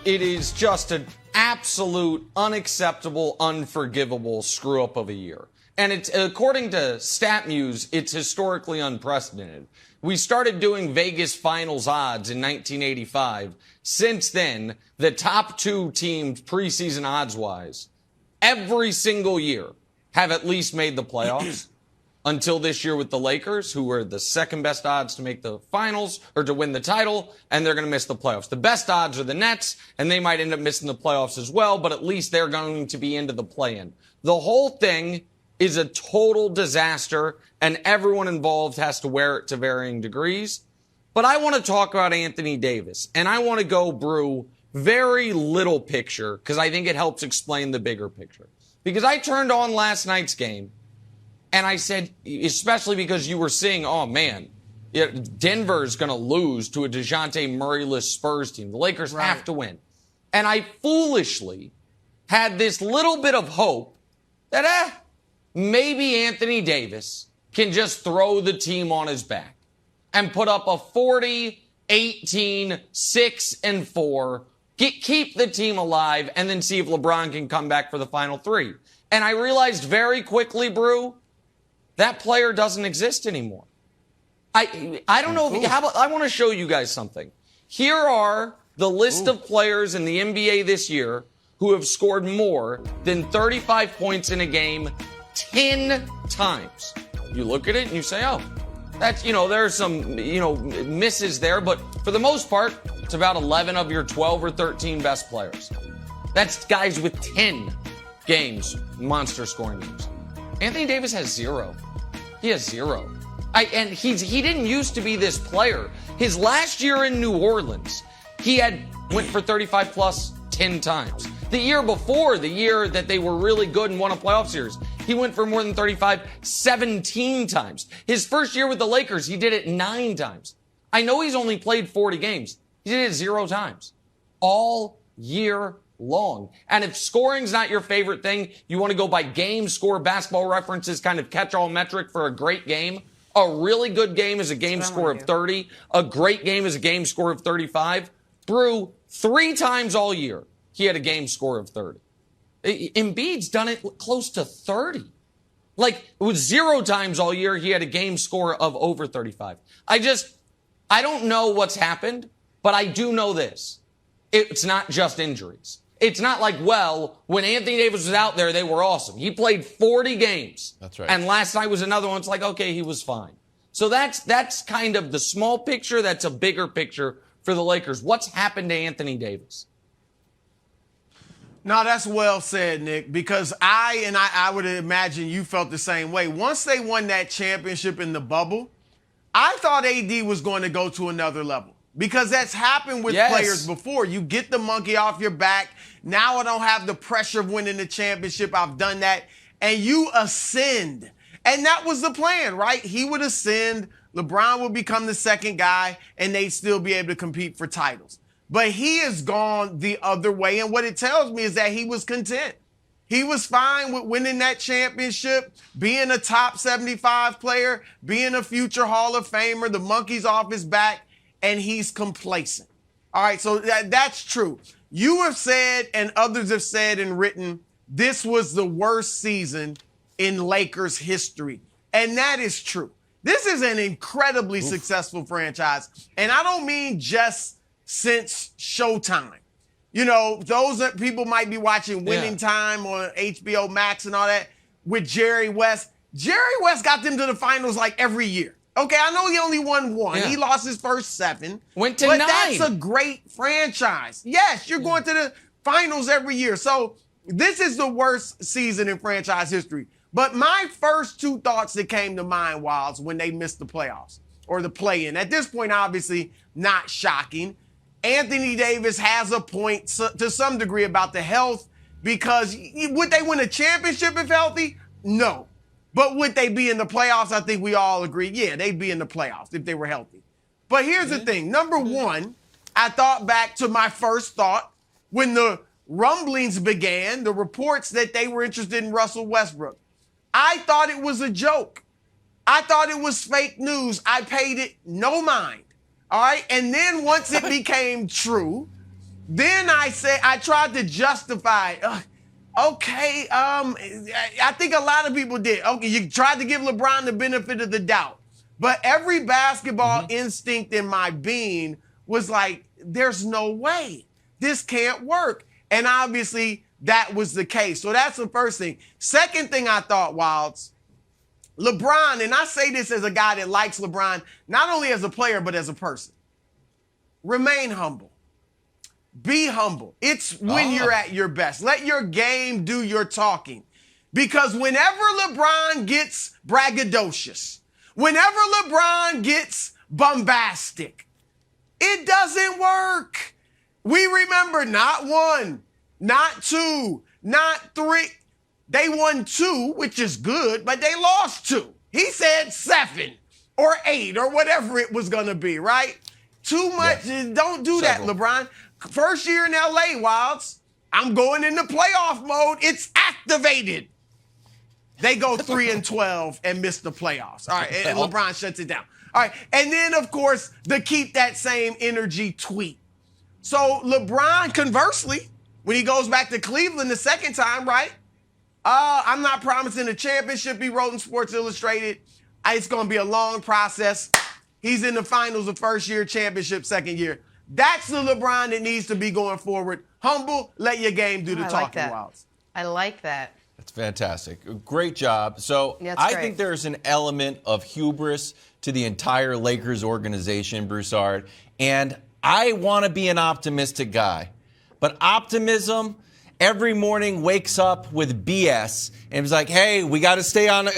it is just an absolute, unacceptable, unforgivable screw-up of a year. And it's, according to StatMuse, it's historically unprecedented. We started doing Vegas finals odds in 1985. Since then, the top two teams preseason odds-wise, every single year, have at least made the playoffs. Until this year with the Lakers, who were the second best odds to make the finals or to win the title, and they're going to miss the playoffs. The best odds are the Nets, and they might end up missing the playoffs as well, but at least they're going to be into the play-in. The whole thing is a total disaster, and everyone involved has to wear it to varying degrees. But I want to talk about Anthony Davis, and I want to go, Brew, very little picture, because I think it helps explain the bigger picture. Because I turned on last night's game, and I said, especially because you were seeing, oh, man, Denver's going to lose to a DeJounte Murray-less Spurs team. The Lakers have to win. And I foolishly had this little bit of hope that, maybe Anthony Davis can just throw the team on his back and put up a 40, 18, 6, and 4, keep the team alive, and then see if LeBron can come back for the final three. And I realized very quickly, Brew, that player doesn't exist anymore. I don't know. I want to show you guys something. Here are the list of players in the NBA this year who have scored more than 35 points in a game 10 times. You look at it and you say, oh, that's, there's some, misses there, but for the most part, it's about 11 of your 12 or 13 best players. That's guys with 10 games, monster scoring games. Anthony Davis has 0. He has 0. And he didn't used to be this player. His last year in New Orleans, he went for 35 plus 10 times. The year before, the year that they were really good and won a playoff series, he went for more than 35 17 times. His first year with the Lakers, he did it 9 times. I know he's only played 40 games. He did it 0 times. All year long. And if scoring's not your favorite thing, you want to go by game score, Basketball Reference's kind of catch-all metric for a great game. A really good game is a game score of 30. A great game is a game score of 35. Brew, 3 times all year, he had a game score of 30. Embiid's done it close to 30. Like, it was 0 times all year, he had a game score of over 35. I don't know what's happened, but I do know this. It's not just injuries. It's not like, well, when Anthony Davis was out there, they were awesome. He played 40 games. That's right. And last night was another one. It's like, okay, he was fine. So that's kind of the small picture. That's a bigger picture for the Lakers. What's happened to Anthony Davis? No, that's well said, Nick, because I would imagine you felt the same way. Once they won that championship in the bubble, I thought AD was going to go to another level. Because that's happened with players before. You get the monkey off your back. Now I don't have the pressure of winning the championship. I've done that. And you ascend. And that was the plan, right? He would ascend. LeBron would become the second guy, and they'd still be able to compete for titles. But he has gone the other way. And what it tells me is that he was content. He was fine with winning that championship, being a top 75 player, being a future Hall of Famer, the monkey's off his back. And he's complacent. All right, so that's true. You have said, and others have said and written, this was the worst season in Lakers history. And that is true. This is an incredibly successful franchise. And I don't mean just since Showtime. Those that people might be watching Winning Time on HBO Max and all that with Jerry West. Jerry West got them to the finals like every year. Okay, I know he only won 1. Yeah. He lost his first 7. Went to 9. But that's a great franchise. Yes, you're going to the finals every year. So this is the worst season in franchise history. But my first 2 thoughts that came to mind was when they missed the playoffs or the play-in. At this point, obviously, not shocking. Anthony Davis has a point to some degree about the health because would they win a championship if healthy? No. But would they be in the playoffs? I think we all agree, yeah, they'd be in the playoffs if they were healthy. But here's the thing. Number one, I thought back to my first thought when the rumblings began, the reports that they were interested in Russell Westbrook. I thought it was a joke. I thought it was fake news. I paid it no mind. All right? And then once it became true, Then I tried to justify it. Okay, I think a lot of people did. Okay, you tried to give LeBron the benefit of the doubt. But every basketball instinct in my being was like, there's no way. This can't work. And obviously, that was the case. So that's the first thing. Second thing I thought, Wilds, LeBron, and I say this as a guy that likes LeBron, not only as a player, but as a person. Remain humble. Be humble. It's when you're at your best. Let your game do your talking. Because whenever LeBron gets braggadocious, whenever LeBron gets bombastic, it doesn't work. We remember not 1, not 2, not 3. They won 2, which is good, but they lost 2. He said 7 or 8 or whatever it was going to be, right? Too much. Yeah. Don't do that, LeBron. First year in LA, Wilds, I'm going into playoff mode. It's activated. They go 3-12 and miss the playoffs. All right, and LeBron shuts it down. All right, and then, of course, the keep that same energy tweet. So LeBron, conversely, when he goes back to Cleveland the second time, right? I'm not promising a championship, he wrote in Sports Illustrated. It's going to be a long process. He's in the finals of first year, championship second year. That's the LeBron that needs to be going forward. Humble, let your game do the talking, Wilds. I like that. That's fantastic. Great job. So I think there's an element of hubris to the entire Lakers organization, Broussard. And I want to be an optimistic guy. But optimism every morning wakes up with BS and it's like, hey, we got to stay on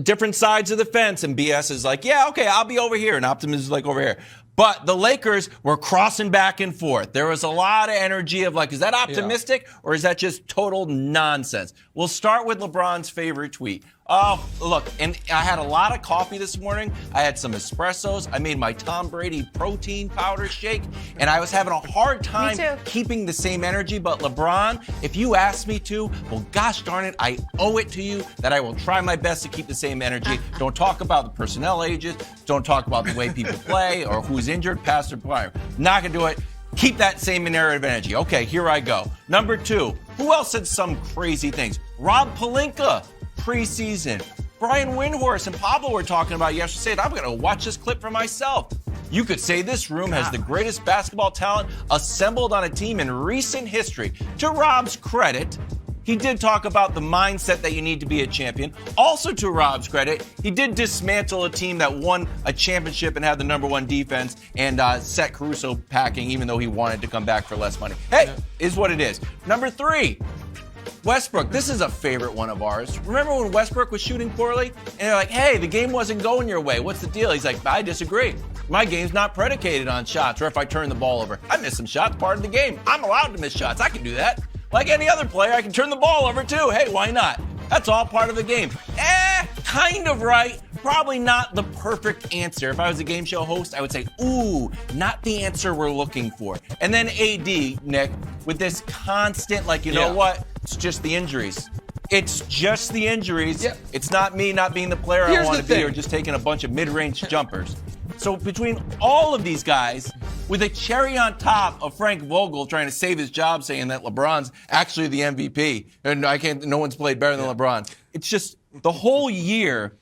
different sides of the fence. And BS is like, yeah, okay, I'll be over here. And optimism is like over here. But the Lakers were crossing back and forth. There was a lot of energy of like, is that optimistic or is that just total nonsense? We'll start with LeBron's favorite tweet. Oh, look, and I had a lot of coffee this morning. I had some espressos. I made my Tom Brady protein powder shake, and I was having a hard time keeping the same energy. But LeBron, if you ask me to, well, gosh darn it, I owe it to you that I will try my best to keep the same energy. Don't talk about the personnel ages. Don't talk about the way people play or who's injured, past or prior. Not going to do it. Keep that same narrative energy. Okay, here I go. Number 2, who else said some crazy things? Rob Pelinka. Preseason. Brian Windhorst and Pablo were talking about yesterday. I'm going to watch this clip for myself. You could say this room has the greatest basketball talent assembled on a team in recent history. To Rob's credit, he did talk about the mindset that you need to be a champion. Also to Rob's credit, he did dismantle a team that won a championship and had the number 1 defense and set Caruso packing even though he wanted to come back for less money. Hey, is what it is. Number 3. Westbrook, this is a favorite one of ours. Remember when Westbrook was shooting poorly? And they're like, hey, the game wasn't going your way. What's the deal? He's like, I disagree. My game's not predicated on shots or if I turn the ball over. I miss some shots, part of the game. I'm allowed to miss shots. I can do that. Like any other player, I can turn the ball over too. Hey, why not? That's all part of the game. Kind of right. Probably not the perfect answer. If I was a game show host, I would say, ooh, not the answer we're looking for. And then AD, Nick, with this constant, like, you know what? It's just the injuries. It's just the injuries. Yep. It's not me not being the player I want to be or just taking a bunch of mid-range jumpers. So between all of these guys, with a cherry on top of Frank Vogel trying to save his job saying that LeBron's actually the MVP, and no one's played better than LeBron. It's just the whole year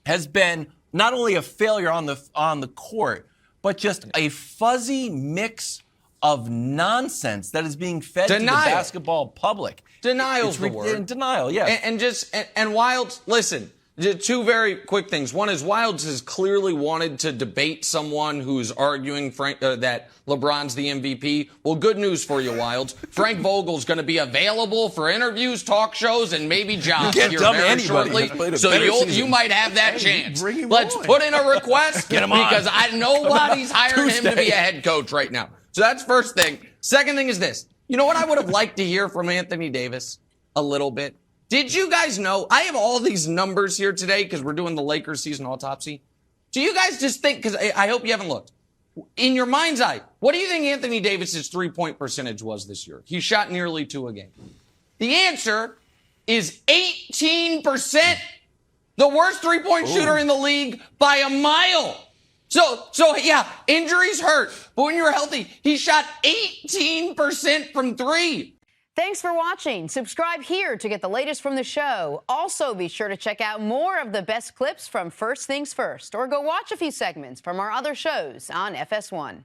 has been not only a failure on the court, but just a fuzzy mix of nonsense that is being fed to the basketball public. Denial's the word. Denial, yes. And Wilds, listen, 2 very quick things. One is Wilds has clearly wanted to debate someone who's arguing that LeBron's the MVP. Well, good news for you, Wilds. Frank Vogel's going to be available for interviews, talk shows, and maybe jobs here very shortly. So you might have that chance. Let's put in a request because nobody's hiring him to be a head coach right now. So that's first thing. Second thing is this. You know what I would have liked to hear from Anthony Davis a little bit? Did you guys know, I have all these numbers here today because we're doing the Lakers season autopsy. Do you guys just think, because I hope you haven't looked, in your mind's eye, what do you think Anthony Davis's three-point percentage was this year? He shot nearly 2 a game. The answer is 18%. The worst three-point shooter in the league by a mile. So yeah, injuries hurt. But when you're healthy, he shot 18% from three. Thanks for watching. Subscribe here to get the latest from the show. Also, be sure to check out more of the best clips from First Things First, or go watch a few segments from our other shows on FS1.